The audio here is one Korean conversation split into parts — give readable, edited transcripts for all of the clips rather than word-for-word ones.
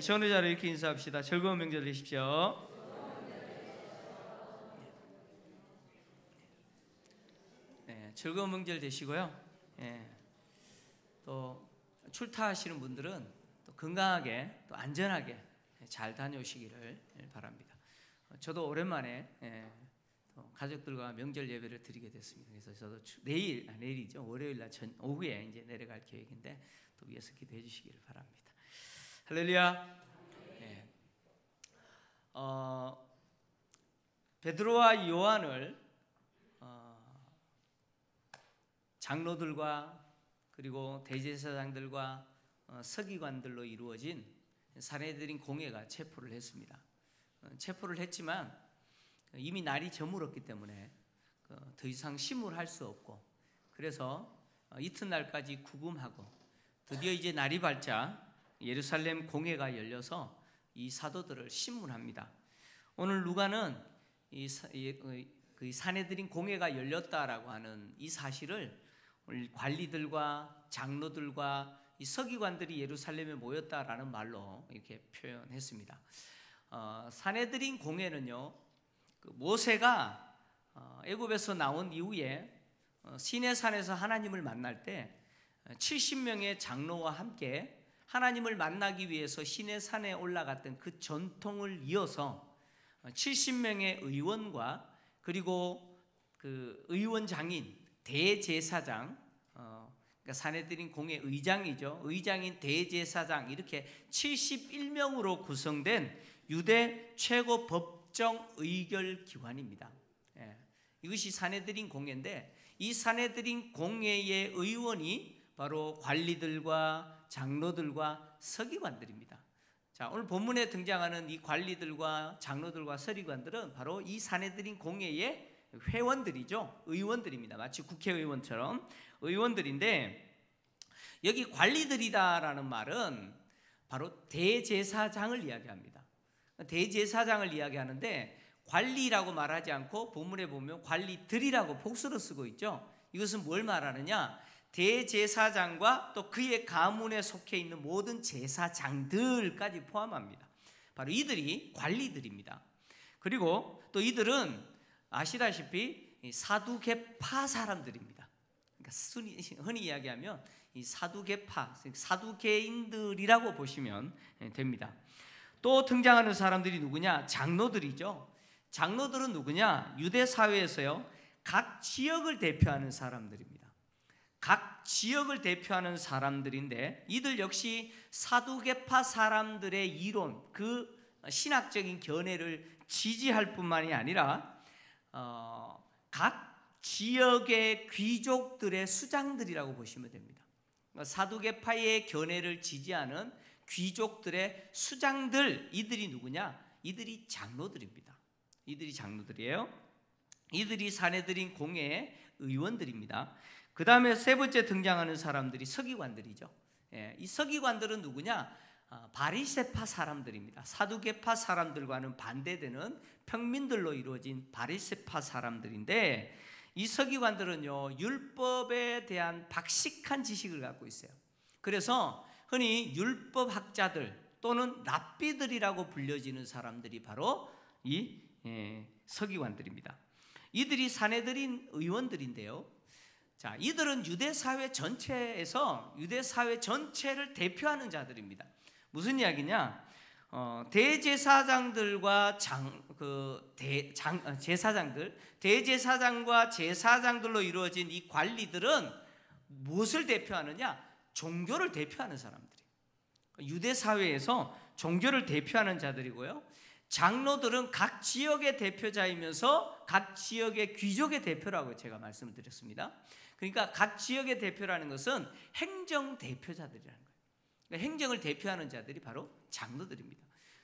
우리 전우자를 이렇게 인사합시다. 즐거운 명절 되십시오. 네, 즐거운 명절 되시고요. 네, 또 출타하시는 분들은 또 건강하게 또 안전하게 잘 다녀오시기를 바랍니다. 저도 오랜만에 또 가족들과 명절 예배를 드리게 됐습니다. 그래서 저도 내일이죠. 월요일 날 오후에 이제 내려갈 계획인데 또 위에서 기도해 주시기를 바랍니다. 할렐루야. 네. 베드로와 요한을 장로들과 그리고 대제사장들과 서기관들로 이루어진 산헤드린 공회가 체포를 했습니다. 체포를 했지만 이미 날이 저물었기 때문에 더 이상 심문할 수 없고, 그래서 이튿날까지 구금하고 드디어 이제 날이 밝자 예루살렘 공회가 열려서 이 사도들을 심문합니다. 오늘 누가는 그 산헤드린 공회가 열렸다라고 하는 이 사실을 관리들과 장로들과 이 서기관들이 예루살렘에 모였다라는 말로 이렇게 표현했습니다. 산헤드린 공회는요, 모세가 애굽에서 나온 이후에 시내산에서 하나님을 만날 때 70명의 장로와 함께 하나님을 만나기 위해서 시내산에 올라갔던 그 전통을 이어서 70명의 의원과 그리고 그 의원장인 대제사장, 그러니까 산헤드린 공회 의장이죠. 의장인 대제사장, 이렇게 71명으로 구성된 유대 최고 법정 의결 기관입니다. 이것이 산헤드린 공회인데, 이 산헤드린 공회의 의원이 바로 관리들과 장로들과 서기관들입니다. 자, 오늘 본문에 등장하는 이 관리들과 장로들과 서기관들은 바로 이 산헤드린 공회의 회원들이죠. 의원들입니다. 마치 국회의원처럼 의원들인데, 여기 관리들이다라는 말은 바로 대제사장을 이야기합니다. 대제사장을 이야기하는데, 관리라고 말하지 않고 본문에 보면 관리들이라고 복수로 쓰고 있죠. 이것은 뭘 말하느냐? 대제사장과 또 그의 가문에 속해 있는 모든 제사장들까지 포함합니다. 바로 이들이 관리들입니다. 그리고 또 이들은 아시다시피 사두개파 사람들입니다. 그러니까 흔히 이야기하면 이 사두개파, 사두개인들이라고 보시면 됩니다. 또 등장하는 사람들이 누구냐? 장로들이죠. 장로들은 누구냐? 유대 사회에서요, 각 지역을 대표하는 사람들입니다. 각 지역을 대표하는 사람들인데, 이들 역시 사두개파 사람들의 이론, 그 신학적인 견해를 지지할 뿐만이 아니라 각 지역의 귀족들의 수장들이라고 보시면 됩니다. 사두개파의 견해를 지지하는 귀족들의 수장들, 이들이 누구냐? 이들이 장로들입니다. 이들이 장로들이에요. 이들이 산헤드린 공회의 의원들입니다. 그 다음에 세 번째 등장하는 사람들이 서기관들이죠. 이 서기관들은 누구냐? 바리새파 사람들입니다. 사두개파 사람들과는 반대되는 평민들로 이루어진 바리새파 사람들인데, 이 서기관들은요, 율법에 대한 박식한 지식을 갖고 있어요. 그래서 흔히 율법학자들 또는 랍비들이라고 불려지는 사람들이 바로 이 서기관들입니다. 이들이 산헤드린 의원들인데요, 자, 이들은 유대 사회 전체에서 유대 사회 전체를 대표하는 자들입니다. 무슨 이야기냐? 대제사장들과 제사장들, 대제사장과 제사장들로 이루어진 이 관리들은 무엇을 대표하느냐? 종교를 대표하는 사람들이에요. 유대 사회에서 종교를 대표하는 자들이고요, 장로들은 각 지역의 대표자이면서 각 지역의 귀족의 대표라고 제가 말씀을 드렸습니다. 그러니까 각 지역의 대표라는 것은 행정 대표자들이라는 거예요. 그러니까 행정을 대표하는 자들이 바로 장로들입니다.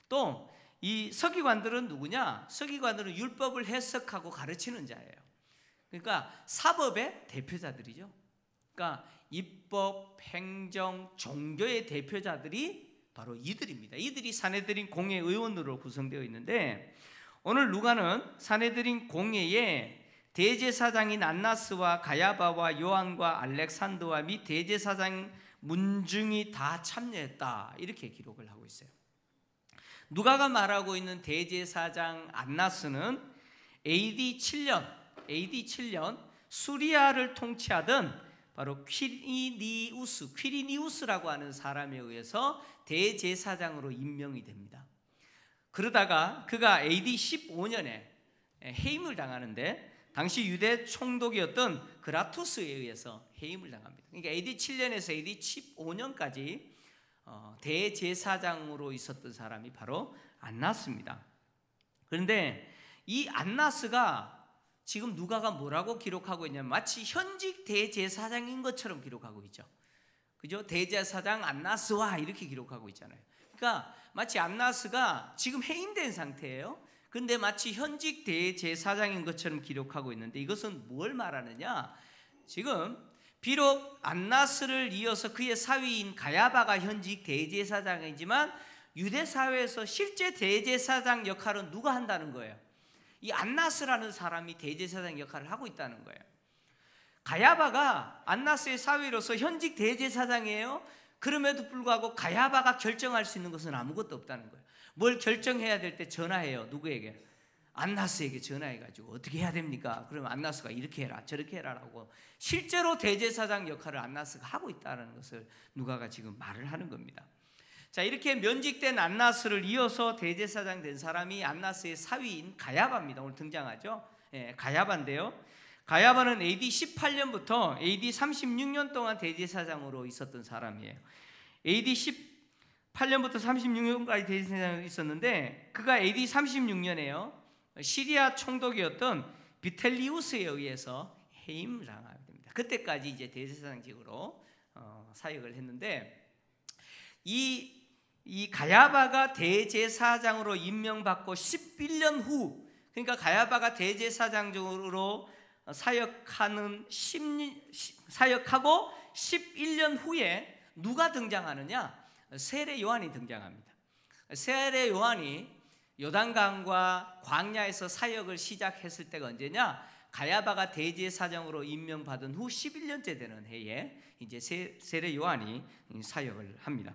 또 이 서기관들은 누구냐? 서기관들은 율법을 해석하고 가르치는 자예요. 그러니까 사법의 대표자들이죠. 그러니까 입법, 행정, 종교의 대표자들이 바로 이들입니다. 이들이 산헤드린 공회 의원으로 구성되어 있는데, 오늘 누가는 산헤드린 공회에 대제사장인 안나스와 가야바와 요한과 알렉산더와 및 대제사장 문중이 다 참여했다, 이렇게 기록을 하고 있어요. 누가가 말하고 있는 대제사장 안나스는 AD 7년 수리아를 통치하던 바로 퀴리니우스라고 하는 사람에 의해서 대제사장으로 임명이 됩니다. 그러다가 그가 AD 15년에 해임을 당하는데 당시 유대 총독이었던 그라투스에 의해서 해임을 당합니다. 그러니까 AD 7년에서 AD 15년까지 대제사장으로 있었던 사람이 바로 안나스입니다. 그런데 이 안나스가 지금 누가가 뭐라고 기록하고 있냐면 마치 현직 대제사장인 것처럼 기록하고 있죠. 그죠? 대제사장 안나스와 이렇게 기록하고 있잖아요. 그러니까 마치 안나스가 지금 해임된 상태예요. 그런데 마치 현직 대제사장인 것처럼 기록하고 있는데 이것은 뭘 말하느냐? 지금 비록 안나스를 이어서 그의 사위인 가야바가 현직 대제사장이지만 유대 사회에서 실제 대제사장 역할은 누가 한다는 거예요? 이 안나스라는 사람이 대제사장 역할을 하고 있다는 거예요. 가야바가 안나스의 사위로서 현직 대제사장이에요. 그럼에도 불구하고 가야바가 결정할 수 있는 것은 아무것도 없다는 거예요. 뭘 결정해야 될 때 전화해요. 누구에게? 안나스에게 전화해가지고 어떻게 해야 됩니까? 그러면 안나스가 이렇게 해라 저렇게 해라라고 실제로 대제사장 역할을 안나스가 하고 있다는 것을 누가가 지금 말을 하는 겁니다. 자, 이렇게 면직된 안나스를 이어서 대제사장 된 사람이 안나스의 사위인 가야바입니다. 오늘 등장하죠. 가야바인데요. 가야바는 AD 18년부터 AD 36년 동안 대제사장으로 있었던 사람이에요. AD 18년부터 36년까지 대제사장으로 있었는데 그가 AD 36년에요. 시리아 총독이었던 비텔리우스에 의해서 해임을 당하게 됩니다. 그때까지 이제 대제사장직으로 사역을 했는데 이 가야바가 대제사장으로 임명받고 11년 후, 그러니까 가야바가 대제사장으로 사역하고 11년 후에 누가 등장하느냐? 세례 요한이 등장합니다. 세례 요한이 요단강과 광야에서 사역을 시작했을 때가 언제냐? 가야바가 대제사장으로 임명받은 후 11년째 되는 해에 이제 세례 요한이 사역을 합니다.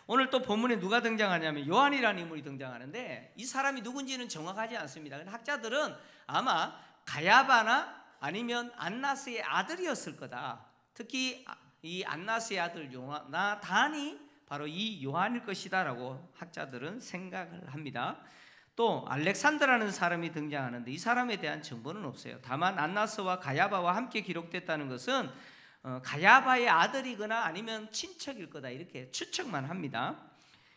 오늘 또 본문에 누가 등장하냐면 요한이라는 인물이 등장하는데 이 사람이 누군지는 정확하지 않습니다. 학자들은 아마 가야바나 아니면 안나스의 아들이었을 거다. 특히 이 안나스의 아들 요나단이 바로 이 요한일 것이다라고 학자들은 생각을 합니다. 또 알렉산더라는 사람이 등장하는데 이 사람에 대한 정보는 없어요. 다만 안나스와 가야바와 함께 기록됐다는 것은 가야바의 아들이거나 아니면 친척일 거다 이렇게 추측만 합니다.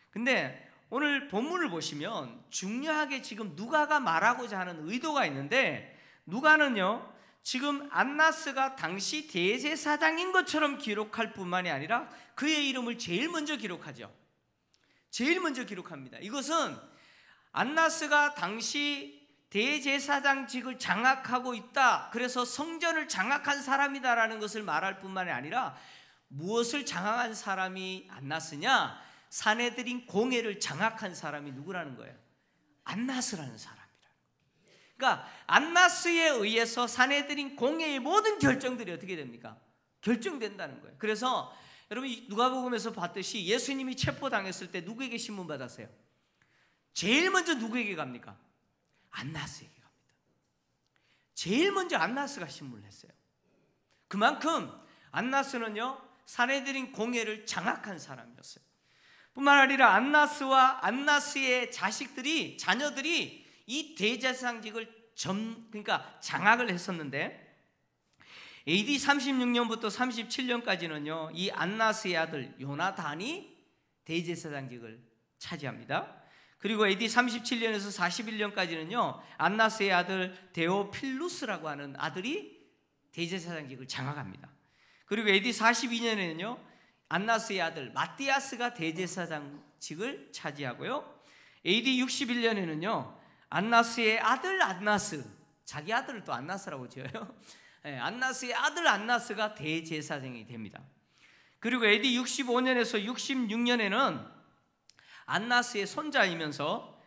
근데 오늘 본문을 보시면 중요하게 지금 누가가 말하고자 하는 의도가 있는데 누가는요 지금 안나스가 당시 대제사장인 것처럼 기록할 뿐만이 아니라 그의 이름을 제일 먼저 기록하죠. 제일 먼저 기록합니다. 이것은 안나스가 당시 대제사장직을 장악하고 있다. 그래서 성전을 장악한 사람이다라는 것을 말할 뿐만이 아니라 무엇을 장악한 사람이 안나스냐? 사내들인 공회를 장악한 사람이 누구라는 거예요? 안나스라는 사람이라는 거예요. 그러니까 안나스에 의해서 사내들인 공회의 모든 결정들이 어떻게 됩니까? 결정된다는 거예요. 그래서 여러분 누가복음에서 봤듯이 예수님이 체포당했을 때 누구에게 신문 받았어요? 제일 먼저 누구에게 갑니까? 안나스에게 갑니다. 제일 먼저 안나스가 신문을 했어요. 그만큼 안나스는요 사내들인 공회를 장악한 사람이었어요. 뿐만 아니라 안나스와 안나스의 자녀들이 이 대제사장직을 그러니까 장악을 했었는데 AD 36년부터 37년까지는요 이 안나스의 아들 요나단이 대제사장직을 차지합니다. 그리고 AD 37년에서 41년까지는요 안나스의 아들 데오필루스라고 하는 아들이 대제사장직을 장악합니다. 그리고 AD 42년에는요 안나스의 아들 마띠아스가 대제사장직을 차지하고요 AD 61년에는요 안나스의 아들 안나스, 자기 아들을 또 안나스라고 지어요. 안나스의 아들 안나스가 대제사장이 됩니다. 그리고 AD 65년에서 66년에는 안나스의 손자이면서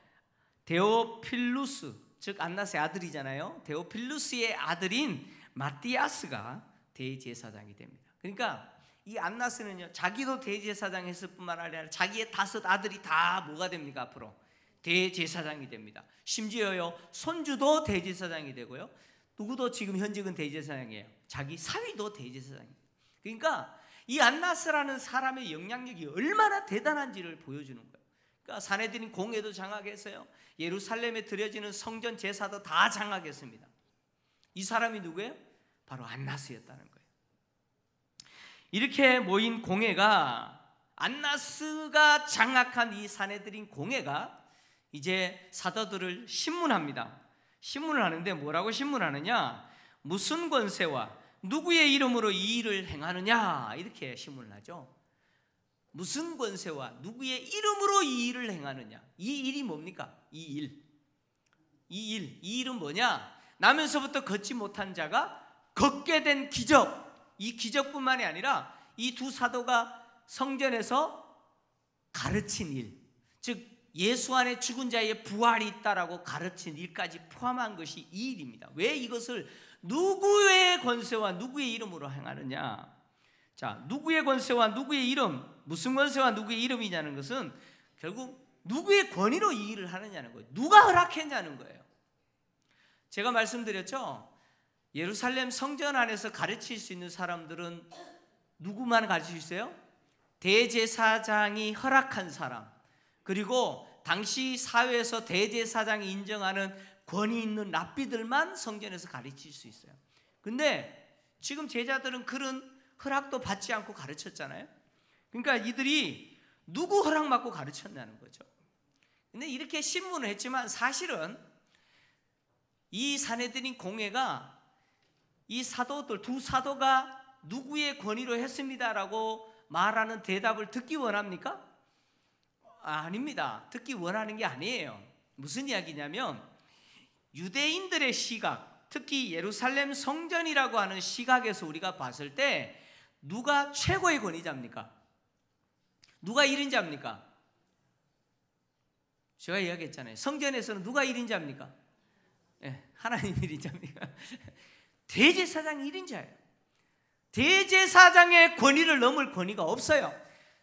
데오필루스, 즉 안나스의 아들이잖아요. 데오필루스의 아들인 마띠아스가 대제사장이 됩니다. 그러니까 이 안나스는요, 자기도 대제사장 했을 뿐만 아니라 자기의 5 아들이 다 뭐가 됩니까? 앞으로 대제사장이 됩니다. 심지어요, 손주도 대제사장이 되고요, 누구도 지금 현직은 대제사장이에요. 자기 사위도 대제사장이에요. 그러니까 이 안나스라는 사람의 영향력이 얼마나 대단한지를 보여주는 거예요. 그러니까 사내들인 공회도 장악했어요. 예루살렘에 드려지는 성전 제사도 다 장악했습니다. 이 사람이 누구예요? 바로 안나스였다는 거예요. 이렇게 모인 공회가, 안나스가 장악한 이 사내들인 공회가 이제 사도들을 신문합니다. 신문을 하는데 뭐라고 신문하느냐? 무슨 권세와 누구의 이름으로 이 일을 행하느냐, 이렇게 신문을 하죠. 무슨 권세와 누구의 이름으로 이 일을 행하느냐. 이 일이 뭡니까? 이 일은 뭐냐? 나면서부터 걷지 못한 자가 걷게 된 기적. 이 기적뿐만이 아니라 이 2 사도가 성전에서 가르친 일, 즉 예수 안에 죽은 자의 부활이 있다라고 가르친 일까지 포함한 것이 이 일입니다. 왜 이것을 누구의 권세와 누구의 이름으로 행하느냐? 자, 누구의 권세와 누구의 이름, 무슨 권세와 누구의 이름이냐는 것은 결국 누구의 권위로 이 일을 하느냐는 거예요. 누가 허락했냐는 거예요. 제가 말씀드렸죠. 예루살렘 성전 안에서 가르칠 수 있는 사람들은 누구만 가르칠 수 있어요? 대제사장이 허락한 사람, 그리고 당시 사회에서 대제사장이 인정하는 권위 있는 랍비들만 성전에서 가르칠 수 있어요. 근데 지금 제자들은 그런 허락도 받지 않고 가르쳤잖아요. 그러니까 이들이 누구 허락 받고 가르쳤냐는 거죠. 근데 이렇게 신문을 했지만 사실은 이 사내들인 공회가 이 사도들, 2 사도가 누구의 권위로 했습니다라고 말하는 대답을 듣기 원합니까? 아닙니다. 듣기 원하는 게 아니에요. 무슨 이야기냐면 유대인들의 시각, 특히 예루살렘 성전이라고 하는 시각에서 우리가 봤을 때 누가 최고의 권위자입니까? 누가 1인자입니까? 제가 이야기했잖아요. 성전에서는 누가 1인자입니까? 네, 하나님 1인자입니까? 대제사장이 1인자예요. 대제사장의 권위를 넘을 권위가 없어요.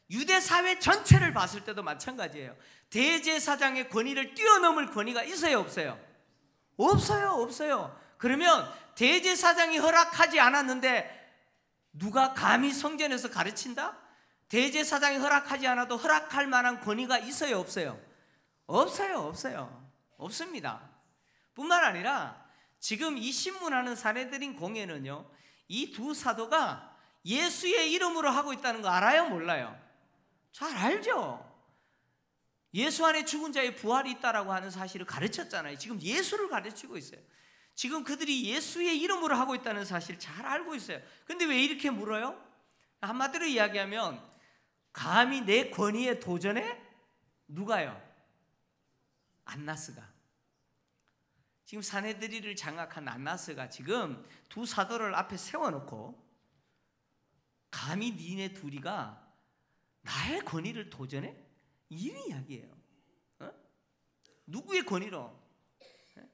유대 사회 전체를 봤을 때도 마찬가지예요. 대제사장의 권위를 뛰어넘을 권위가 있어요, 없어요? 없어요. 그러면 대제사장이 허락하지 않았는데 누가 감히 성전에서 가르친다? 대제사장이 허락하지 않아도 허락할 만한 권위가 있어요, 없어요? 없습니다. 뿐만 아니라 지금 이 신문하는 사내들인 공회는요, 이 2 사도가 예수의 이름으로 하고 있다는 거 알아요, 몰라요? 잘 알죠. 예수 안에 죽은 자의 부활이 있다라고 하는 사실을 가르쳤잖아요. 지금 예수를 가르치고 있어요. 지금 그들이 예수의 이름으로 하고 있다는 사실을 잘 알고 있어요. 근데 왜 이렇게 물어요? 한마디로 이야기하면 감히 내 권위에 도전해? 누가요? 안나스가. 지금 사내들이를 장악한 안나스가 지금 2 사도를 앞에 세워놓고 감히 니네 둘이가 나의 권위를 도전해? 이런 이야기예요. 누구의 권위로?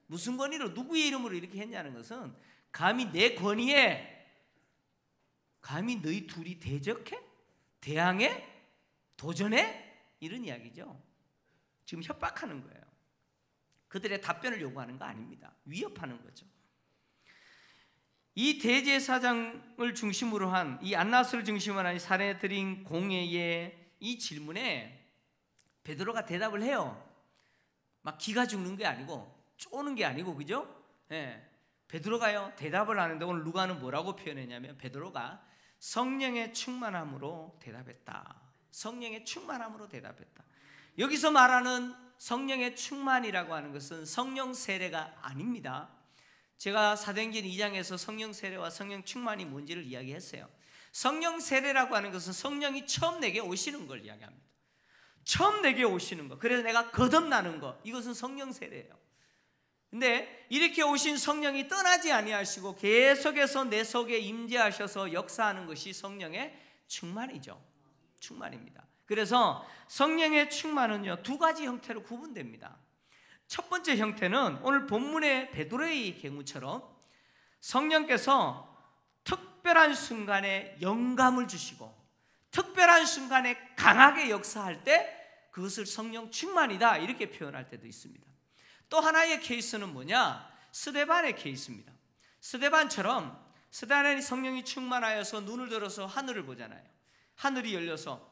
무슨 권위로? 누구의 이름으로 이렇게 했냐는 것은 감히 내 권위에 감히 너희 둘이 대적해? 대항해? 도전해? 이런 이야기죠. 지금 협박하는 거예요. 그들의 답변을 요구하는 거 아닙니다. 위협하는 거죠. 이 대제사장을 중심으로 한, 이 안나스를 중심으로 한 사내들인 공회의 이 질문에 베드로가 대답을 해요. 막 기가 죽는 게 아니고 쪼는 게 아니고, 그죠? 예. 베드로가요 대답을 하는데 오늘 누가는 뭐라고 표현했냐면 베드로가 성령의 충만함으로 대답했다. 성령의 충만함으로 대답했다. 여기서 말하는 성령의 충만이라고 하는 것은 성령 세례가 아닙니다. 제가 사도행전 2장에서 성령 세례와 성령 충만이 뭔지를 이야기했어요. 성령 세례라고 하는 것은 성령이 처음 내게 오시는 걸 이야기합니다. 처음 내게 오시는 거, 그래서 내가 거듭나는 거, 이것은 성령 세례예요. 근데 이렇게 오신 성령이 떠나지 아니하시고 계속해서 내 속에 임재하셔서 역사하는 것이 성령의 충만이죠. 충만입니다. 그래서 성령의 충만은요 2가지 형태로 구분됩니다. 첫 번째 형태는 오늘 본문의 베드로의 경우처럼 성령께서 특별한 순간에 영감을 주시고 특별한 순간에 강하게 역사할 때 그것을 성령 충만이다 이렇게 표현할 때도 있습니다. 또 하나의 케이스는 뭐냐? 스데반의 케이스입니다. 스데반처럼 스데반이 성령이 충만하여서 눈을 들어서 하늘을 보잖아요. 하늘이 열려서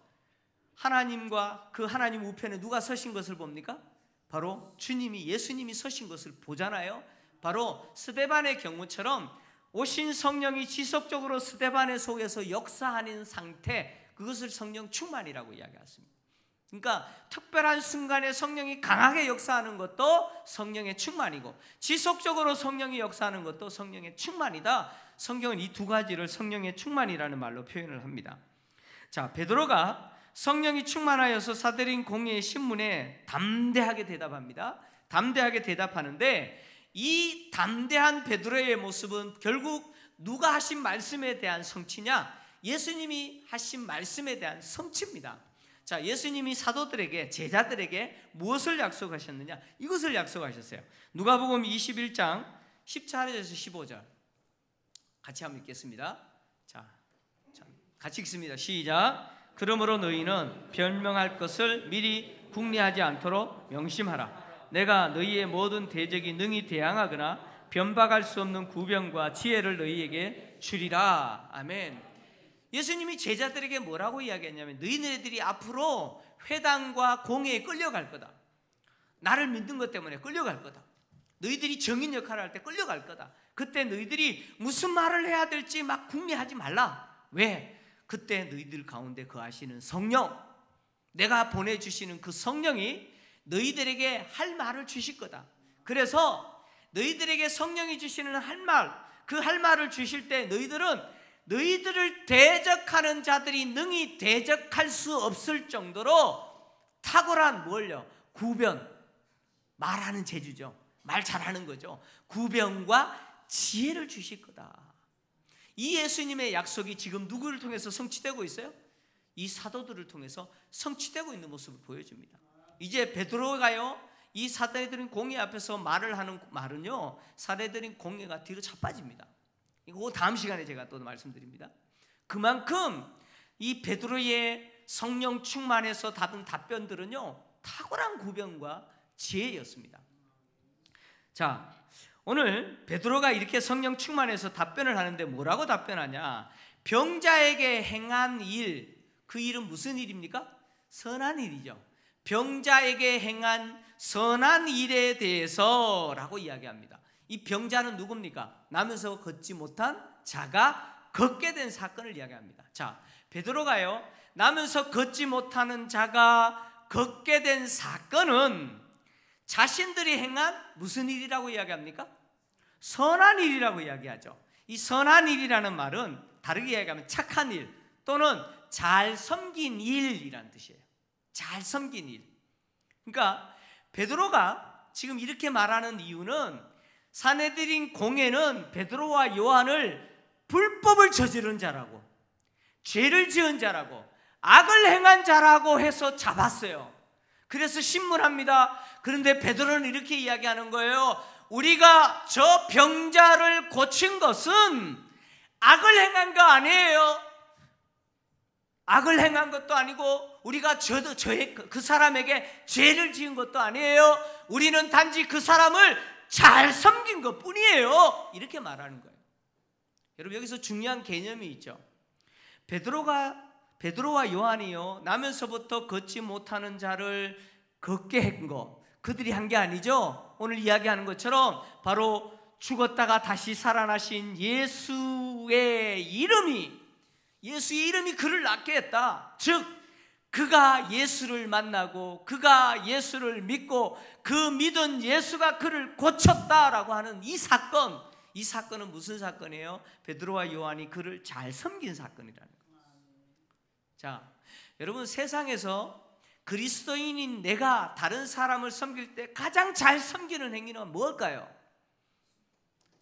하나님과 그 하나님 우편에 누가 서신 것을 봅니까? 바로 주님이, 예수님이 서신 것을 보잖아요. 바로 스데반의 경우처럼 오신 성령이 지속적으로 스데반의 속에서 역사하는 상태, 그것을 성령 충만이라고 이야기했습니다. 그러니까 특별한 순간에 성령이 강하게 역사하는 것도 성령의 충만이고 지속적으로 성령이 역사하는 것도 성령의 충만이다. 성경은 이 두 가지를 성령의 충만이라는 말로 표현을 합니다. 자, 베드로가 성령이 충만하여서 사도인 공예의 신문에 담대하게 대답합니다. 담대하게 대답하는데 이 담대한 베드로의 모습은 결국 누가 하신 말씀에 대한 성취냐? 예수님이 하신 말씀에 대한 성취입니다. 자, 예수님이 사도들에게, 제자들에게 무엇을 약속하셨느냐? 이것을 약속하셨어요. 누가복음 21장 14절에서 15절 같이 한번 읽겠습니다. 자, 같이 읽습니다. 시작. 그러므로 너희는 변명할 것을 미리 궁리하지 않도록 명심하라. 내가 너희의 모든 대적이 능히 대항하거나 변박할 수 없는 구병과 지혜를 너희에게 주리라. 아멘. 예수님이 제자들에게 뭐라고 이야기했냐면 너희네들이 앞으로 회당과 공회에 끌려갈 거다. 나를 믿는 것 때문에 끌려갈 거다. 너희들이 정인 역할을 할 때 끌려갈 거다. 그때 너희들이 무슨 말을 해야 될지 막 궁리하지 말라. 왜? 그때 너희들 가운데 거하시는 성령, 내가 보내주시는 그 성령이 너희들에게 할 말을 주실 거다. 그래서 너희들에게 성령이 주시는 할 말, 그 할 말을 주실 때 너희들은 너희들을 대적하는 자들이 능히 대적할 수 없을 정도로 탁월한 뭘요? 구변, 말하는 재주죠. 말 잘하는 거죠. 구변과 지혜를 주실 거다. 이 예수님의 약속이 지금 누구를 통해서 성취되고 있어요? 이 사도들을 통해서 성취되고 있는 모습을 보여줍니다. 이제 베드로가요, 이 사도들인 공회 앞에서 말을 하는 말은요, 사도들인 공회가 뒤로 자빠집니다. 이거 다음 시간에 제가 또 말씀드립니다. 그만큼 이 베드로의 성령 충만에서 받은 답변들은요, 탁월한 구변과 지혜였습니다. 자, 오늘 베드로가 이렇게 성령 충만해서 답변을 하는데 뭐라고 답변하냐? 병자에게 행한 일, 그 일은 무슨 일입니까? 선한 일이죠. 병자에게 행한 선한 일에 대해서라고 이야기합니다. 이 병자는 누굽니까? 나면서 걷지 못한 자가 걷게 된 사건을 이야기합니다. 자, 베드로가요, 나면서 걷지 못하는 자가 걷게 된 사건은 자신들이 행한 무슨 일이라고 이야기합니까? 선한 일이라고 이야기하죠. 이 선한 일이라는 말은 다르게 이야기하면 착한 일 또는 잘 섬긴 일이라는 뜻이에요. 잘 섬긴 일. 그러니까 베드로가 지금 이렇게 말하는 이유는 사내들인 공회는 베드로와 요한을 불법을 저지른 자라고, 죄를 지은 자라고, 악을 행한 자라고 해서 잡았어요. 그래서 신문합니다. 그런데 베드로는 이렇게 이야기하는 거예요. 우리가 저 병자를 고친 것은 악을 행한 거 아니에요. 악을 행한 것도 아니고 우리가 그 사람에게 죄를 지은 것도 아니에요. 우리는 단지 그 사람을 잘 섬긴 것 뿐이에요. 이렇게 말하는 거예요. 여러분, 여기서 중요한 개념이 있죠. 베드로와 요한이요, 나면서부터 걷지 못하는 자를 걷게 한 거, 그들이 한 게 아니죠. 오늘 이야기하는 것처럼 바로 죽었다가 다시 살아나신 예수의 이름이 그를 낫게 했다. 즉 그가 예수를 만나고 그가 예수를 믿고 그 믿은 예수가 그를 고쳤다라고 하는 이 사건은 무슨 사건이에요? 베드로와 요한이 그를 잘 섬긴 사건이라는 거예요. 자, 여러분, 세상에서 그리스도인인 내가 다른 사람을 섬길 때 가장 잘 섬기는 행위는 뭘까요?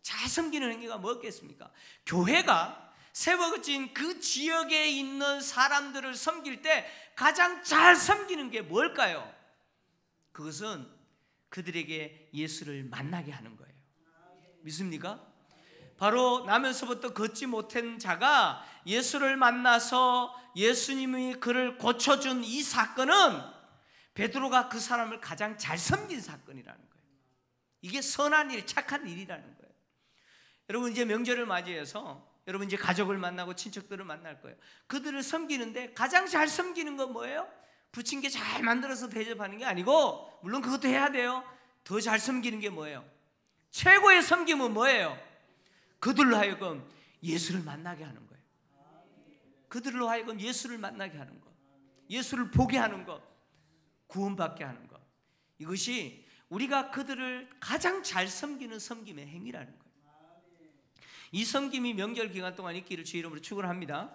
잘 섬기는 행위가 뭐겠습니까? 교회가 세워진 그 지역에 있는 사람들을 섬길 때 가장 잘 섬기는 게 뭘까요? 그것은 그들에게 예수를 만나게 하는 거예요. 믿습니까? 바로 나면서부터 걷지 못한 자가 예수를 만나서 예수님이 그를 고쳐준 이 사건은 베드로가 그 사람을 가장 잘 섬긴 사건이라는 거예요. 이게 선한 일, 착한 일이라는 거예요. 여러분 이제 명절을 맞이해서 여러분 이제 가족을 만나고 친척들을 만날 거예요. 그들을 섬기는데 가장 잘 섬기는 건 뭐예요? 부침개 잘 만들어서 대접하는 게 아니고, 물론 그것도 해야 돼요. 더 잘 섬기는 게 뭐예요? 최고의 섬김은 뭐예요? 그들로 하여금 예수를 만나게 하는 거예요. 그들로 하여금 예수를 만나게 하는 것, 예수를 보게 하는 것, 구원받게 하는 것, 이것이 우리가 그들을 가장 잘 섬기는 섬김의 행위라는 거예요. 이 섬김이 명절 기간 동안 있기를 주의 이름으로 축원합니다.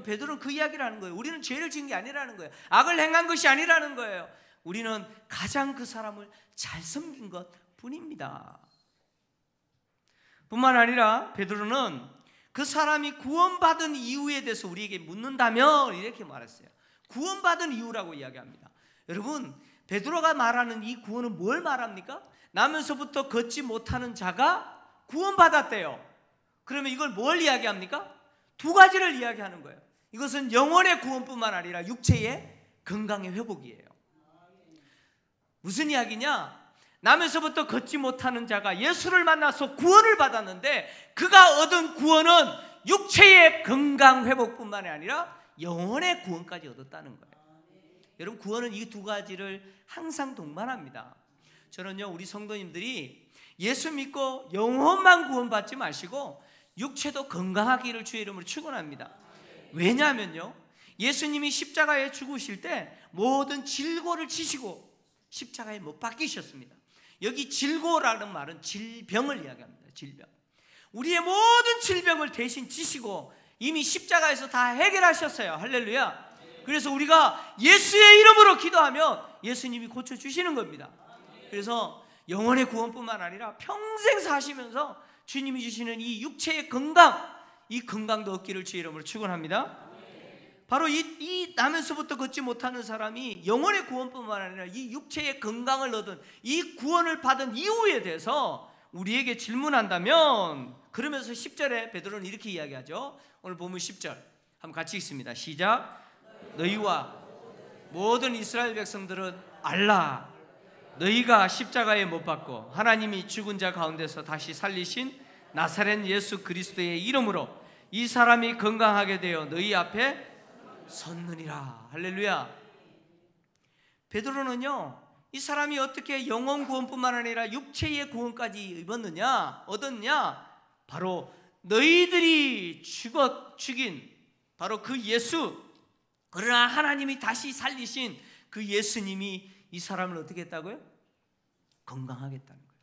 베드로는 그 이야기를 하는 거예요. 우리는 죄를 지은 게 아니라는 거예요. 악을 행한 것이 아니라는 거예요. 우리는 가장 그 사람을 잘 섬긴 것 뿐입니다. 뿐만 아니라 베드로는 그 사람이 구원받은 이유에 대해서 우리에게 묻는다면 이렇게 말했어요. 구원받은 이유라고 이야기합니다. 여러분, 베드로가 말하는 이 구원은 뭘 말합니까? 나면서부터 걷지 못하는 자가 구원받았대요. 그러면 이걸 뭘 이야기합니까? 두 가지를 이야기하는 거예요. 이것은 영혼의 구원뿐만 아니라 육체의 건강의 회복이에요. 무슨 이야기냐? 나면서부터 걷지 못하는 자가 예수를 만나서 구원을 받았는데 그가 얻은 구원은 육체의 건강 회복뿐만 아니라 영혼의 구원까지 얻었다는 거예요. 여러분, 구원은 이 두 가지를 항상 동반합니다. 저는요, 우리 성도님들이 예수 믿고 영혼만 구원받지 마시고 육체도 건강하기를 주의 이름으로 축원합니다. 왜냐하면요, 예수님이 십자가에 죽으실 때 모든 질고를 지시고 십자가에 못 박히셨습니다. 여기 질고라는 말은 질병을 이야기합니다. 질병. 우리의 모든 질병을 대신 지시고 이미 십자가에서 다 해결하셨어요. 할렐루야. 그래서 우리가 예수의 이름으로 기도하면 예수님이 고쳐주시는 겁니다. 그래서 영혼의 구원뿐만 아니라 평생 사시면서 주님이 주시는 이 육체의 건강, 이 건강도 얻기를 주의 이름으로 축원합니다. 바로 이 나면서부터 걷지 못하는 사람이 영혼의 구원뿐만 아니라 이 육체의 건강을 얻은 이 구원을 받은 이유에 대해서 우리에게 질문한다면, 그러면서 10절에 베드로는 이렇게 이야기하죠. 오늘 본문 10절 한번 같이 읽습니다. 시작. 너희와 모든 이스라엘 백성들은 알라. 너희가 십자가에 못 박고 하나님이 죽은 자 가운데서 다시 살리신 나사렛 예수 그리스도의 이름으로 이 사람이 건강하게 되어 너희 앞에 섰느니라. 할렐루야. 베드로는요, 이 사람이 어떻게 영혼 구원뿐만 아니라 육체의 구원까지 얻었냐? 바로 너희들이 죽인 바로 그 예수, 그러나 하나님이 다시 살리신 그 예수님이 이 사람을 어떻게 했다고요? 건강하겠다는 거예요.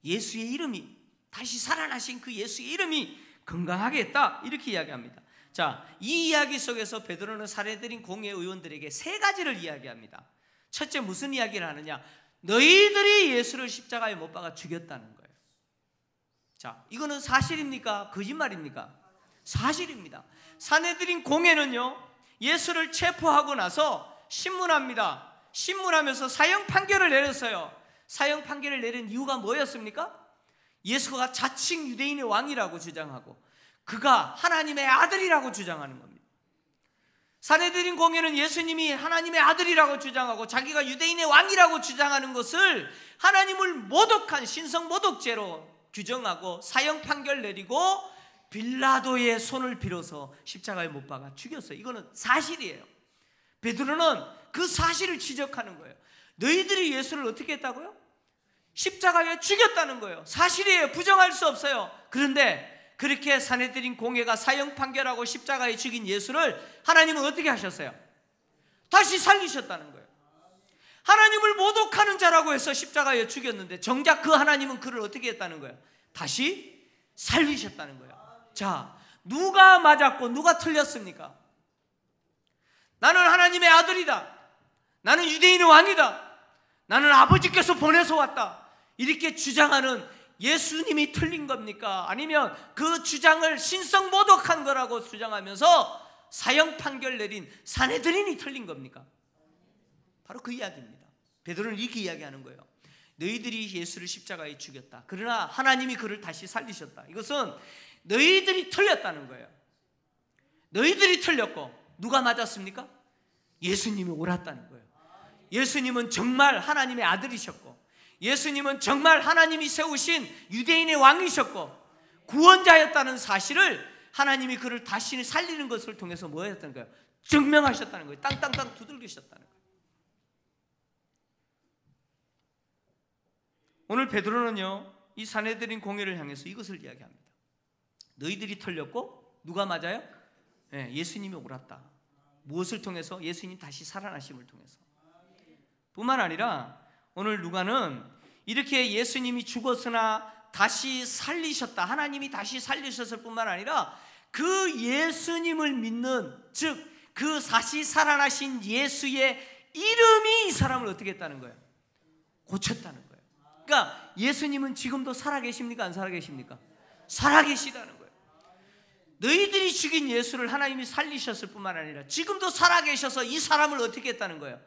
예수의 이름이, 다시 살아나신 그 예수의 이름이 건강하게 했다, 이렇게 이야기합니다. 자, 이 이야기 속에서 베드로는 사례들인 공회 의원들에게 세 가지를 이야기합니다. 첫째, 무슨 이야기를 하느냐? 너희들이 예수를 십자가에 못 박아 죽였다는 거예요. 자, 이거는 사실입니까? 거짓말입니까? 사실입니다. 사내들인 공회는요, 예수를 체포하고 나서 신문합니다. 신문하면서 사형 판결을 내렸어요. 사형 판결을 내린 이유가 뭐였습니까? 예수가 자칭 유대인의 왕이라고 주장하고 그가 하나님의 아들이라고 주장하는 겁니다. 사내들인 공회는 예수님이 하나님의 아들이라고 주장하고 자기가 유대인의 왕이라고 주장하는 것을 하나님을 모독한 신성 모독죄로 규정하고 사형 판결 내리고 빌라도의 손을 빌어서 십자가에 못 박아 죽였어요. 이거는 사실이에요. 베드로는 그 사실을 지적하는 거예요. 너희들이 예수를 어떻게 했다고요? 십자가에 죽였다는 거예요. 사실이에요. 부정할 수 없어요. 그런데 그렇게 사내들인 공회가 사형 판결하고 십자가에 죽인 예수를 하나님은 어떻게 하셨어요? 다시 살리셨다는 거예요. 하나님을 모독하는 자라고 해서 십자가에 죽였는데 정작 그 하나님은 그를 어떻게 했다는 거예요? 다시 살리셨다는 거예요. 자, 누가 맞았고 누가 틀렸습니까? 나는 하나님의 아들이다. 나는 유대인의 왕이다. 나는 아버지께서 보내서 왔다. 이렇게 주장하는 예수님이 틀린 겁니까? 아니면 그 주장을 신성 모독한 거라고 주장하면서 사형 판결 내린 사내들인이 틀린 겁니까? 바로 그 이야기입니다. 베드로는 이렇게 이야기하는 거예요. 너희들이 예수를 십자가에 죽였다. 그러나 하나님이 그를 다시 살리셨다. 이것은 너희들이 틀렸다는 거예요. 너희들이 틀렸고 누가 맞았습니까? 예수님이 옳았다는 거예요. 예수님은 정말 하나님의 아들이셨고, 예수님은 정말 하나님이 세우신 유대인의 왕이셨고 구원자였다는 사실을 하나님이 그를 다시 살리는 것을 통해서 뭐 했다는 거예요? 증명하셨다는 거예요. 땅땅땅 두들기셨다는 거예요. 오늘 베드로는요, 이 산헤드린 공회를 향해서 이것을 이야기합니다. 너희들이 틀렸고 누가 맞아요? 네, 예수님이 옳았다. 무엇을 통해서? 예수님 다시 살아나심을 통해서. 뿐만 아니라 오늘 누가는 이렇게 예수님이 죽었으나 다시 살리셨다, 하나님이 다시 살리셨을 뿐만 아니라 그 예수님을 믿는, 즉 그 다시 살아나신 예수의 이름이 이 사람을 어떻게 했다는 거예요? 고쳤다는 거예요. 그러니까 예수님은 지금도 살아계십니까? 안 살아계십니까? 살아계시다는 거예요. 너희들이 죽인 예수를 하나님이 살리셨을 뿐만 아니라 지금도 살아계셔서 이 사람을 어떻게 했다는 거예요?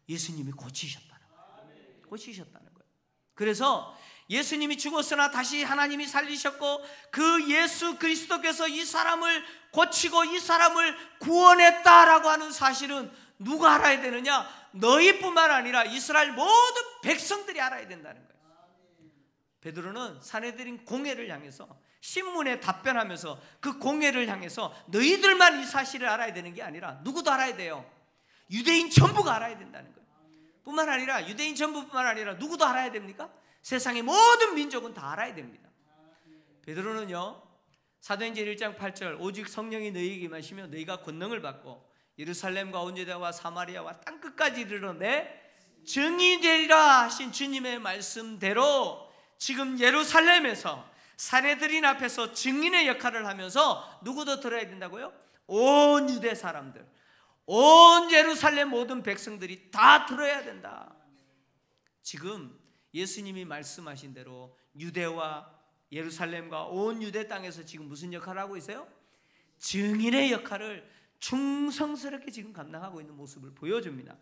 예수님이 고치셨다는 거예요. 고치셨다는 거예요. 그래서 예수님이 죽었으나 다시 하나님이 살리셨고 그 예수 그리스도께서 이 사람을 고치고 이 사람을 구원했다라고 하는 사실은 누가 알아야 되느냐? 너희뿐만 아니라 이스라엘 모든 백성들이 알아야 된다는 거예요. 베드로는 산헤드린 공회를 향해서 신문에 답변하면서 그 공회를 향해서 너희들만 이 사실을 알아야 되는 게 아니라 누구도 알아야 돼요. 유대인 전부가 알아야 된다는 거예요. 뿐만 아니라 유대인 전부뿐만 아니라 누구도 알아야 됩니까? 세상의 모든 민족은 다 알아야 됩니다. 베드로는요, 사도행전 1장 8절 오직 성령이 너희에게 임하시며 너희가 권능을 받고 예루살렘과 온 유대와 사마리아와 땅끝까지 이르러 내 증인이 되리라 하신 주님의 말씀대로 지금 예루살렘에서 산헤드린 앞에서 증인의 역할을 하면서 누구도 들어야 된다고요? 온 유대 사람들, 온 예루살렘 모든 백성들이 다 들어야 된다. 지금 예수님이 말씀하신 대로 유대와 예루살렘과 온 유대 땅에서 지금 무슨 역할을 하고 있어요? 증인의 역할을 충성스럽게 지금 감당하고 있는 모습을 보여줍니다.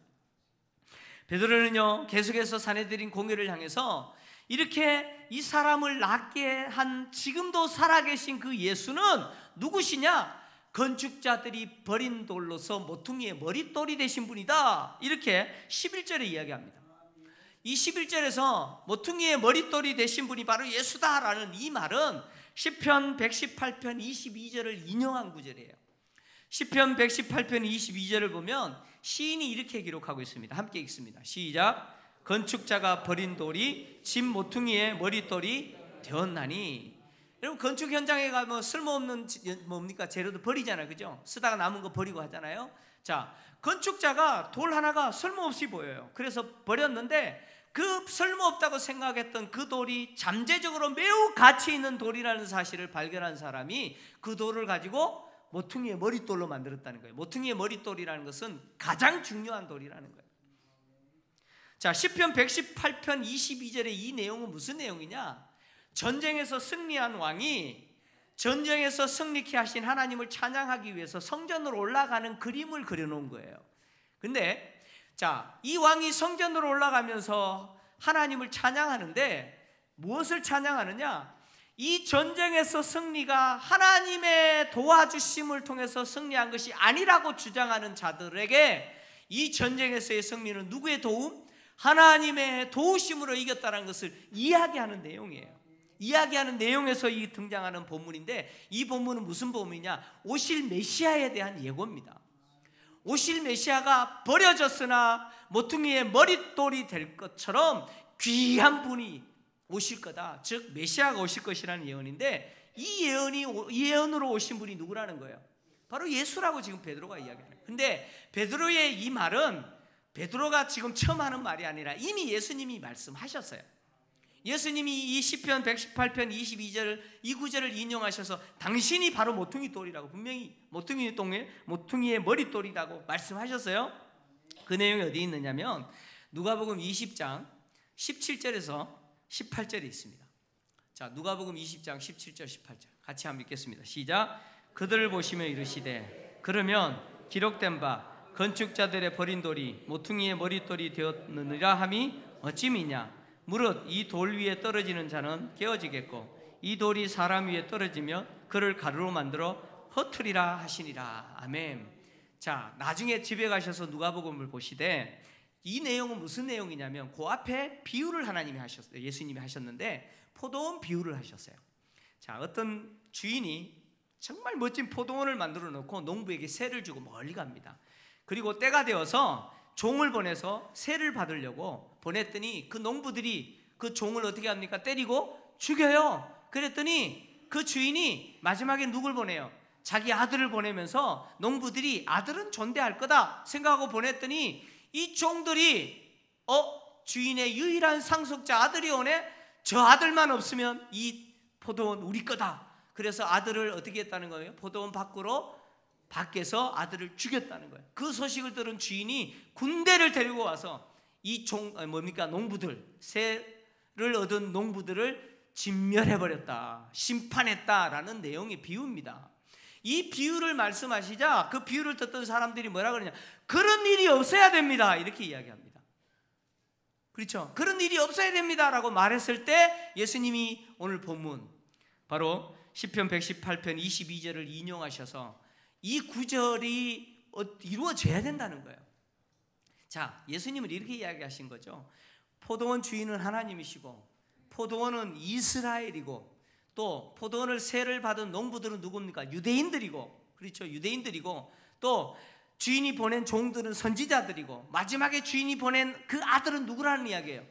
베드로는요, 계속해서 산헤드린 공회를 향해서 이렇게 이 사람을 낫게 한 지금도 살아계신 그 예수는 누구시냐? 건축자들이 버린 돌로서 모퉁이의 머릿돌이 되신 분이다. 이렇게 11절에 이야기합니다. 이 11절에서 모퉁이의 머릿돌이 되신 분이 바로 예수다라는 이 말은 시편 118편 22절을 인용한 구절이에요. 시편 118편 22절을 보면 시인이 이렇게 기록하고 있습니다. 함께 읽습니다. 시작. 건축자가 버린 돌이 집 모퉁이의 머릿돌이 되었나니. 여러분, 건축 현장에 가면 쓸모없는 뭡니까? 재료도 버리잖아요, 그죠? 쓰다가 남은 거 버리고 하잖아요. 자, 건축자가 돌 하나가 쓸모없이 보여요. 그래서 버렸는데 그 쓸모없다고 생각했던 그 돌이 잠재적으로 매우 가치 있는 돌이라는 사실을 발견한 사람이 그 돌을 가지고 모퉁이의 머릿돌로 만들었다는 거예요. 모퉁이의 머릿돌이라는 것은 가장 중요한 돌이라는 거예요. 자, 시편 118편 22절의 이 내용은 무슨 내용이냐? 전쟁에서 승리한 왕이 전쟁에서 승리케 하신 하나님을 찬양하기 위해서 성전으로 올라가는 그림을 그려놓은 거예요. 근데 자, 이 왕이 성전으로 올라가면서 하나님을 찬양하는데 무엇을 찬양하느냐? 이 전쟁에서 승리가 하나님의 도와주심을 통해서 승리한 것이 아니라고 주장하는 자들에게 이 전쟁에서의 승리는 누구의 도움? 하나님의 도우심으로 이겼다는 것을 이야기하는 내용이에요. 이야기하는 내용에서 이 등장하는 본문인데 이 본문은 무슨 본문이냐? 오실 메시아에 대한 예고입니다. 오실 메시아가 버려졌으나 모퉁이의 머릿돌이 될 것처럼 귀한 분이 오실 거다. 즉 메시아가 오실 것이라는 예언인데 이 예언으로 오신 분이 누구라는 거예요? 바로 예수라고 지금 베드로가 이야기하는 거예요. 근데 베드로의 이 말은 베드로가 지금 처음 하는 말이 아니라 이미 예수님이 말씀하셨어요. 예수님이 이 시편 118편 22절 이 구절을 인용하셔서 당신이 바로 모퉁이 돌이라고 분명히 모퉁이의 머릿돌이라고 말씀하셨어요. 그 내용이 어디 있느냐면 누가복음 20장 17절에서 18절에 있습니다. 자, 누가복음 20장 17절 18절 같이 한번 읽겠습니다. 시작. 그들을 보시며 이르시되 그러면 기록된 바 건축자들의 버린 돌이 모퉁이의 머릿돌이 되었느니라 함이 어찌미냐? 무릇 이 돌 위에 떨어지는 자는 깨어지겠고 이 돌이 사람 위에 떨어지면 그를 가루로 만들어 흩으리라 하시니라. 아멘. 자, 나중에 집에 가셔서 누가복음을 보시되 이 내용은 무슨 내용이냐면 그 앞에 비유를 하나님이 하셨어요. 예수님이 하셨는데 포도원 비유를 하셨어요. 자, 어떤 주인이 정말 멋진 포도원을 만들어 놓고 농부에게 세를 주고 멀리 갑니다. 그리고 때가 되어서 종을 보내서 세를 받으려고 보냈더니 그 농부들이 그 종을 어떻게 합니까? 때리고 죽여요. 그랬더니 그 주인이 마지막에 누굴 보내요? 자기 아들을 보내면서 농부들이 아들은 존대할 거다 생각하고 보냈더니 이 종들이 주인의 유일한 상속자 아들이 오네? 저 아들만 없으면 이 포도원 우리 거다. 그래서 아들을 어떻게 했다는 거예요? 포도원 밖에서 아들을 죽였다는 거예요. 그 소식을 들은 주인이 군대를 데리고 와서 이 농부들, 세를 얻은 농부들을 진멸해버렸다, 심판했다라는 내용의 비유입니다. 이 비유를 말씀하시자 그 비유를 듣던 사람들이 뭐라 그러냐? 그런 일이 없어야 됩니다, 이렇게 이야기합니다. 그렇죠? 그런 일이 없어야 됩니다라고 말했을 때 예수님이 오늘 본문 바로 시편 118편 22절을 인용하셔서 이 구절이 이루어져야 된다는 거예요. 자, 예수님은 이렇게 이야기하신 거죠. 포도원 주인은 하나님이시고 포도원은 이스라엘이고 또 포도원을 세를 받은 농부들은 누굽니까? 유대인들이고, 그렇죠? 유대인들이고 또 주인이 보낸 종들은 선지자들이고 마지막에 주인이 보낸 그 아들은 누구라는 이야기예요?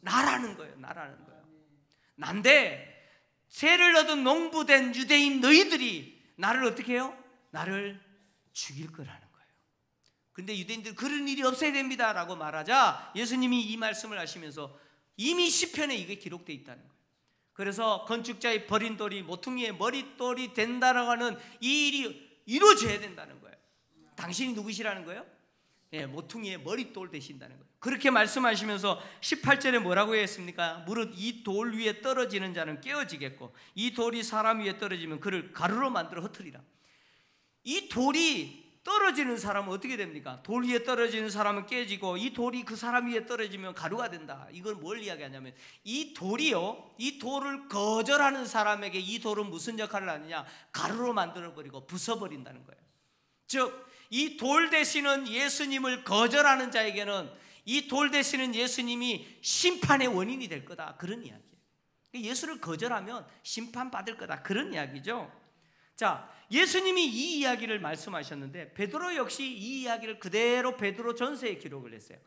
나라는 거예요. 나라는 거예요. 난데 세를 얻은 농부된 유대인 너희들이 나를 어떻게 해요? 나를 죽일 거라는 거예요. 근데 유대인들 그런 일이 없어야 됩니다라고 말하자 예수님이 이 말씀을 하시면서 이미 시편에 이게 기록되어 있다는 거예요. 그래서 건축자의 버린 돌이 모퉁이의 머릿돌이 된다라고 하는 이 일이 이루어져야 된다는 거예요. 당신이 누구시라는 거예요? 예, 모퉁이의 머릿돌 되신다는 거예요. 그렇게 말씀하시면서 18절에 뭐라고 했습니까? 무릇 이 돌 위에 떨어지는 자는 깨어지겠고 이 돌이 사람 위에 떨어지면 그를 가루로 만들어 흩으리라. 이 돌이 떨어지는 사람은 어떻게 됩니까? 돌 위에 떨어지는 사람은 깨지고 이 돌이 그 사람 위에 떨어지면 가루가 된다. 이걸 뭘 이야기하냐면 이 돌이요, 이 돌을 거절하는 사람에게 이 돌은 무슨 역할을 하느냐? 가루로 만들어버리고 부숴버린다는 거예요. 즉 이 돌 되시는 예수님을 거절하는 자에게는 이 돌 되시는 예수님이 심판의 원인이 될 거다, 그런 이야기예요. 예수를 거절하면 심판받을 거다, 그런 이야기죠. 자, 예수님이 이 이야기를 말씀하셨는데 베드로 역시 이 이야기를 그대로 베드로 전서에 기록을 했어요.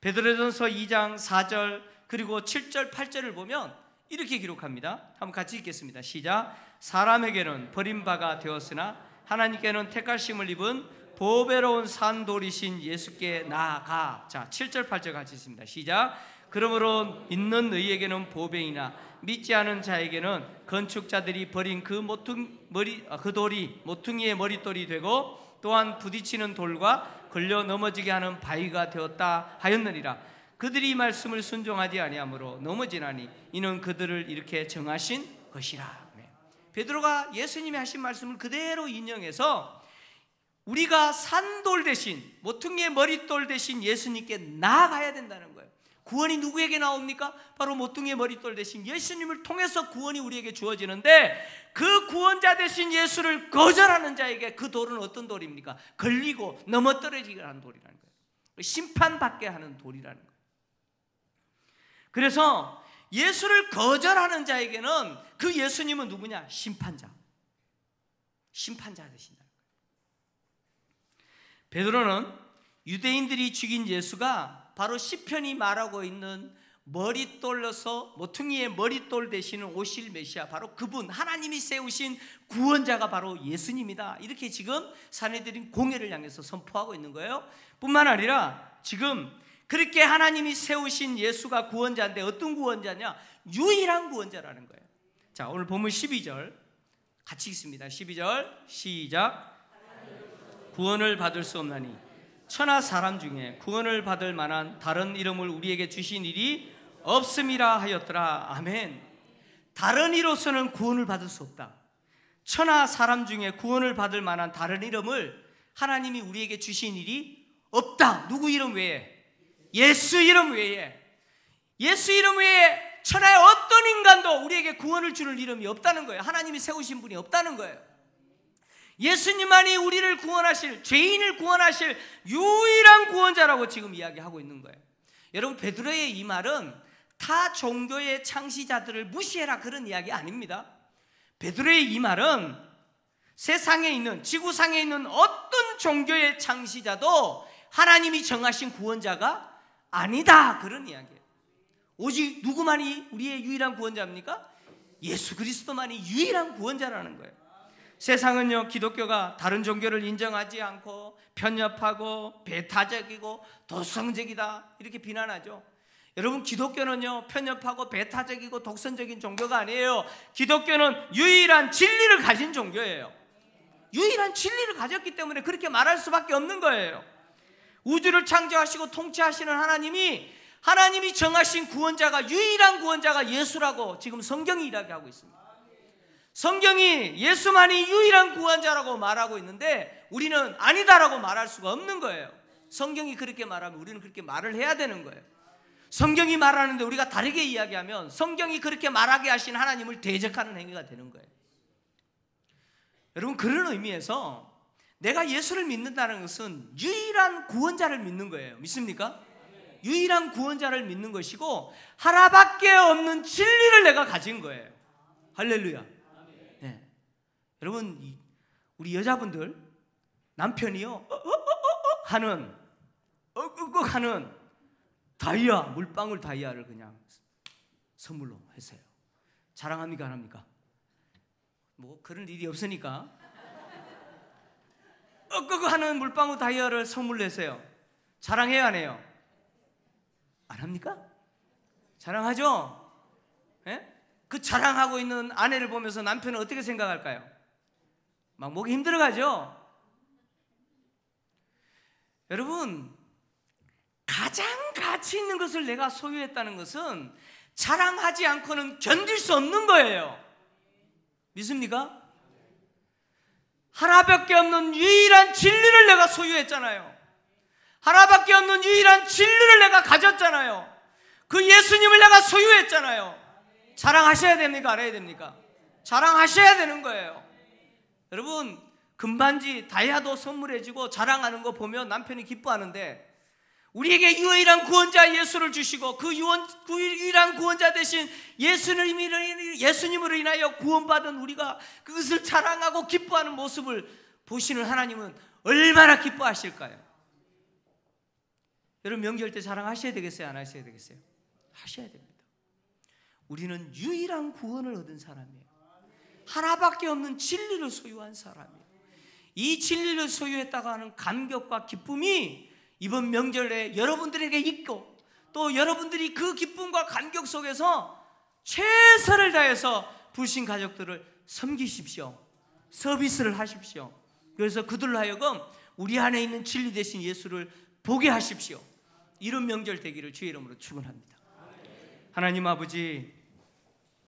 베드로전서 2장 4절 그리고 7절 8절을 보면 이렇게 기록합니다. 한번 같이 읽겠습니다. 시작. 사람에게는 버림바가 되었으나 하나님께는 택하심을 입은 보배로운 산돌이신 예수께 나아가. 자, 7절 8절 같이 읽습니다. 시작. 그러므로 믿는 너희에게는 보배이나 믿지 않은 자에게는 건축자들이 버린 그 돌이 모퉁이의 머릿돌이 되고 또한 부딪히는 돌과 걸려 넘어지게 하는 바위가 되었다 하였느니라. 그들이 이 말씀을 순종하지 아니하므로 넘어지나니 이는 그들을 이렇게 정하신 것이라. 베드로가 예수님이 하신 말씀을 그대로 인용해서 우리가 산돌 대신 모퉁이의 머릿돌 대신 예수님께 나아가야 된다는 거예요. 구원이 누구에게 나옵니까? 바로 모퉁이의 머릿돌 대신 예수님을 통해서 구원이 우리에게 주어지는데 그 구원자 대신 예수를 거절하는 자에게 그 돌은 어떤 돌입니까? 걸리고 넘어떨어지게 하는 돌이라는 거예요. 심판받게 하는 돌이라는 거예요. 그래서 예수를 거절하는 자에게는 그 예수님은 누구냐? 심판자 되신다는 거예요. 베드로는 유대인들이 죽인 예수가 바로 시편이 말하고 있는 머릿돌로서 모퉁이의 머릿돌 되시는 오실 메시아, 바로 그분, 하나님이 세우신 구원자가 바로 예수님이다, 이렇게 지금 사내들인 공회를 향해서 선포하고 있는 거예요. 뿐만 아니라 지금 그렇게 하나님이 세우신 예수가 구원자인데 어떤 구원자냐? 유일한 구원자라는 거예요. 자, 오늘 본문 12절 같이 읽습니다. 12절 시작. 구원을 받을 수 없나니 천하 사람 중에 구원을 받을 만한 다른 이름을 우리에게 주신 일이 없음이라 하였더라. 아멘. 다른 이로서는 구원을 받을 수 없다. 천하 사람 중에 구원을 받을 만한 다른 이름을 하나님이 우리에게 주신 일이 없다. 누구 이름 외에? 예수 이름 외에. 예수 이름 외에 천하의 어떤 인간도 우리에게 구원을 주는 이름이 없다는 거예요. 하나님이 세우신 분이 없다는 거예요. 예수님만이 우리를 구원하실, 죄인을 구원하실 유일한 구원자라고 지금 이야기하고 있는 거예요. 여러분, 베드로의 이 말은 타 종교의 창시자들을 무시해라 그런 이야기 아닙니다. 베드로의 이 말은 세상에 있는, 지구상에 있는 어떤 종교의 창시자도 하나님이 정하신 구원자가 아니다 그런 이야기예요. 오직 누구만이 우리의 유일한 구원자입니까? 예수 그리스도만이 유일한 구원자라는 거예요. 세상은요, 기독교가 다른 종교를 인정하지 않고 편협하고 배타적이고 독선적이다 이렇게 비난하죠. 여러분, 기독교는요 편협하고 배타적이고 독선적인 종교가 아니에요. 기독교는 유일한 진리를 가진 종교예요. 유일한 진리를 가졌기 때문에 그렇게 말할 수밖에 없는 거예요. 우주를 창조하시고 통치하시는 하나님이 정하신 구원자가, 유일한 구원자가 예수라고 지금 성경이 이야기하고 있습니다. 성경이 예수만이 유일한 구원자라고 말하고 있는데 우리는 아니다라고 말할 수가 없는 거예요. 성경이 그렇게 말하면 우리는 그렇게 말을 해야 되는 거예요. 성경이 말하는데 우리가 다르게 이야기하면 성경이 그렇게 말하게 하신 하나님을 대적하는 행위가 되는 거예요. 여러분, 그런 의미에서 내가 예수를 믿는다는 것은 유일한 구원자를 믿는 거예요. 믿습니까? 유일한 구원자를 믿는 것이고 하나밖에 없는 진리를 내가 가진 거예요. 할렐루야. 네. 여러분, 우리 여자분들 남편이요 하는 다이아, 물방울 다이아를 그냥 선물로 했어요. 자랑합니까 안 합니까? 뭐 그런 일이 없으니까 하는 물방울 다이아를 선물로 했어요. 자랑해요 안 해요? 안 합니까? 자랑하죠? 예? 그 자랑하고 있는 아내를 보면서 남편은 어떻게 생각할까요? 막 목이 힘들어가죠? 여러분, 가장 가치 있는 것을 내가 소유했다는 것은 자랑하지 않고는 견딜 수 없는 거예요. 믿습니까? 하나밖에 없는 유일한 진리를 내가 소유했잖아요. 하나밖에 없는 유일한 진리를 내가 가졌잖아요. 그 예수님을 내가 소유했잖아요. 자랑하셔야 됩니까? 안 해야 됩니까? 자랑하셔야 되는 거예요. 여러분, 금반지 다이아도 선물해주고 자랑하는 거 보면 남편이 기뻐하는데 우리에게 유일한 구원자 예수를 주시고 그 유일한 구원자 대신 예수님으로 인하여 구원받은 우리가 그것을 자랑하고 기뻐하는 모습을 보시는 하나님은 얼마나 기뻐하실까요? 여러분, 명절 때 자랑하셔야 되겠어요? 안 하셔야 되겠어요? 하셔야 됩니다. 우리는 유일한 구원을 얻은 사람이에요. 하나밖에 없는 진리를 소유한 사람이에요. 이 진리를 소유했다고 하는 감격과 기쁨이 이번 명절에 여러분들에게 있고 또 여러분들이 그 기쁨과 감격 속에서 최선을 다해서 불신 가족들을 섬기십시오. 서비스를 하십시오. 그래서 그들로 하여금 우리 안에 있는 진리 되신 예수를 보게 하십시오. 이런 명절 되기를 주의 이름으로 축원합니다. 하나님 아버지,